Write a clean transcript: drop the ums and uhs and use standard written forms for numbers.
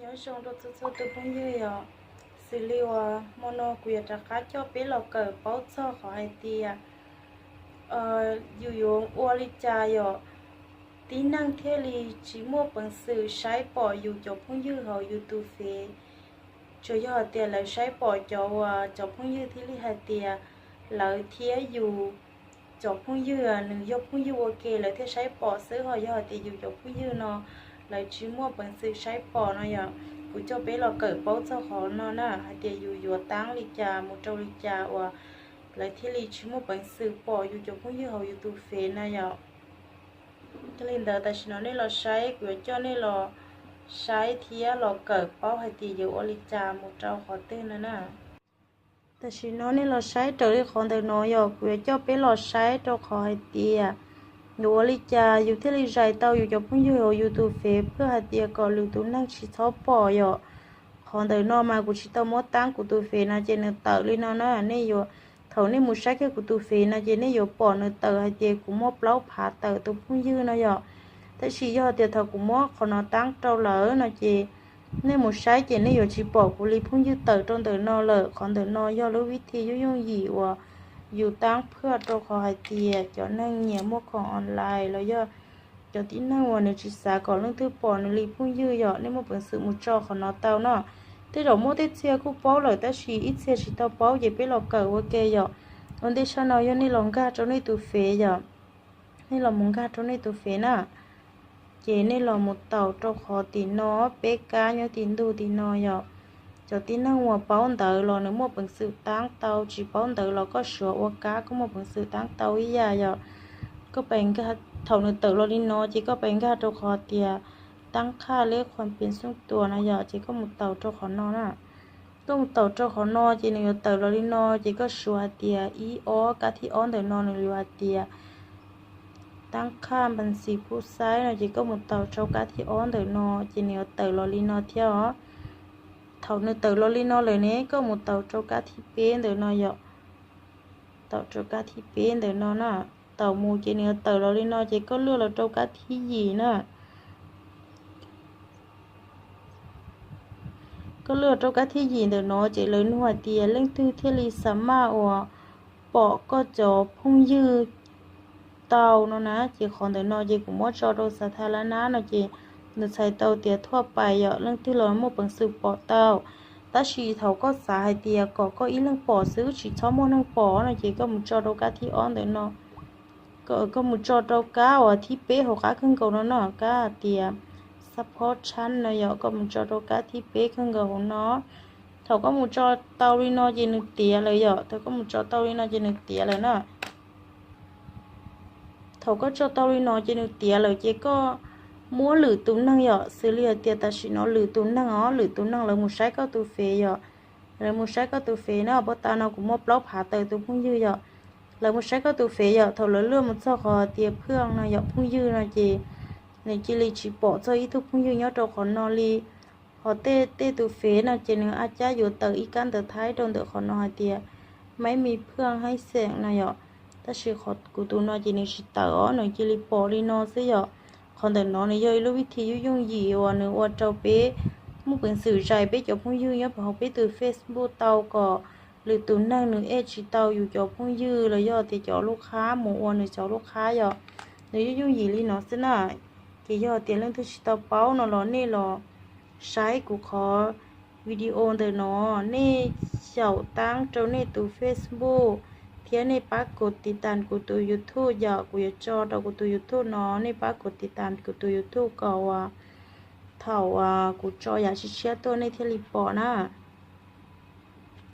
nhớ xong đó tôi cũng như vậy xử lý mono của trả cá cho bé lò cờ báo cho khỏi thì dù ô li cha yo tí năng thế li chỉ mua bằng sự sai bỏ dù cho cũng như họ dù tu phê cho họ tiền là sai bỏ cho cũng như thế li hai tiền lợi thế dù cho cũng như nương do cũng như ok lợi thế sai bỏ xứ họ tiền dù cho cũng như nó lợi chỉ mua bằng sự sai bỏ nó ya của cho bé lò cờ báo cho họ nó nè hai tiền dù tăng li cha một trâu li cha lại thế li chỉ một bản sự bỏ dù cho cũng như hầu dù tu phê này ạ cho nên đó ta chỉ nói nên là sai của cho nên là sai thì là cỡ bao hay thì dù ở li trà một trâu khó tên nữa nè ta chỉ nói nên là sai trở đi còn từ nói rồi của cho bé là sai trâu khó hay thì dù ở li trà dù thế li dài tao dù cho cũng như hầu dù tu phê พื่อhay thì có lưu tu năng chỉ tháo bỏ rồi còn từ nó mà của chỉ tao mót tăng của tu phê là trên tờ li nó này rồi thầu nên một sách của tu phê là chỉ nên có bỏ nơi tờ hay tiền cũng mót lâu phá tờ tôi cũng dư nó vậy thế chỉ do tiền thầu cũng mót còn nó tăng trâu lỡ nó chỉ nên một sách chỉ nên chỉ bỏ của li cũng dư tờ trong tờ nó lỡ còn tờ nó do lối viết thì dùng gì và dù tăng พื่อtrâu khỏi tiền cho nên nhiều muaของ online แล้วdo cho tí năngวันนี้chỉ xả còn lương thứ bỏ nó li cũng dư vậy nên một phần sự một tròของnó tao nó thế rồi mua tết xe cũng bao lời ta chỉ ít xe chỉ tao bao vậy biết lọc cờ ok rồi còn đây sao nói như lòng ga cho nên tụ phê rồi nên là muốn ga cho nên tụ phê nè chế nên là một tàu cho khó tí nó bé cá nhớ tí đu tí nó rồi cho tí năng hoa bao đỡ rồi nếu một bằng sự tăng tàu chỉ bao đỡ là có sữa hoa cá có một bằng sự tăng tàu ý ra rồi có bánh ga thầu nữa tự lo đi nó chỉ có bánh ga cho khó tiền tăngค่าเลขความเป็นส่วนตัวนะอย่าจีก็มุดเต่าเจ้าของนอน่ะก็มุดเต่าเจ้าของนอจีเนี่ยเต่าลอลินอจีก็ชัวเตียอีออกะที่อ้อนเต่านอนหรือว่าเตียตั้งค่าบัญชีผู้ใช้นะจีก็มุดเต่าเจ้ากะที่อ้อนเต่านอจีเนี่ยเต่าลอลินอเที่ยวเท่าเนี่ยเต่าลอลินอเลยเนี่ยก็มุดเต่าเจ้ากะที่เป็นเต่านออย่าเต่าเจ้ากะที่เป็นเต่านอน่ะเต่ามูจีเนี่ยเต่าลอลินอจีก็เลือกเราเจ้ากะที่หยีน่ะก็เลือกเจ้าก็ที่ยินเดี๋ยวน้อเจริญหัวเตียเรื่องตื้อเทลีสัมมาอปอก็จอพุ่งยืดเตาเนาะนะเจของเดี๋ยวน้อเจกุมอจอโดสาธารณะเนาะเจหนูใช้เตาเตียทั่วไปเรื่องที่เราหมดปังสืบปอเตาตาชีเขาก็สายเตียก็อีเรื่องปอซื้อชีชอบมอนั่งปอเนาะเจก็มุจอโดกะที่อ้อนเดี๋ยวน้อก็มุจอโดกะที่เป๊ะหัวกะขึ้นก่อนเนาะกะเตียซัพพอร์ตชั้นนะยก็มุจอโดกะที่เป๊ะขึ้นกับของน้อเขาก็มุจอเตาลีนอจีนึกเตียเลยเขาก็มุจอเตาลีนอจีนึกเตียเลยนะเขาก็จอเตาลีนอจีนึกเตียเลยเจ๊ก็มัวหรือตุ้นนั่งซื้อเรียเตียตาชินอหรือตุ้นนั่งหรือตุ้นนั่งเลยมุใช้ก็ตูเฟยเลยมุใช้ก็ตูเฟนะเพราะตาเราก็มัวเปล่าผ่าเตยตุ้พุ่งยืดเลยมุใช้ก็ตูเฟเขาเลยเลื่อนมุจอคอเตียเพื่องนะพุ่งยืดนะเจในจิลิชิปอเจออีทุกพุ่งยืนยอดตัวของนอลีhọ tê từ phía nào trên người achaอยู่เตออีกันเตอท้ายโดนเตอของนอเตียไม่มีเพื่อนให้เสียงนะยอแต่สิขอกูตัวนอจีนชิเตอหน่อยจิลิปอลีนอเสียคนเตอนอในย่อยรู้วิธียุ่งยี่วันนึงว่าเจ้าเป๊ะมุ่งเป็นสื่อใจเป๊ะจบพุ่งยืนยอดพอเป๊ะtừ Facebook เตาก็หรือตัวนั่งหนึ่งชิเตาอยู่จบพุ่งยืนเลยยอดติดจอลูกค้าหมู่วันหรือจอลูกค้ายอในยุ่งยี่ลีนอสินะกี่ยอดเตียเรื่องที่ชิเตาเป้าหนอหล่อนี่หรอใช้กูขอวิดีโอเดินเนาะนี่เจ้าตั้งเจ้านี่ตัว Facebook เทียนี่ปักกดติดตามกูตัว YouTube อยากกูจะจอดกูตัว YouTube เนาะนี่ปักกดติดตามกูตัว YouTube ก็ว่าเท่าว่ากูจออยากเชียร์ตัวในเทลิปอนะ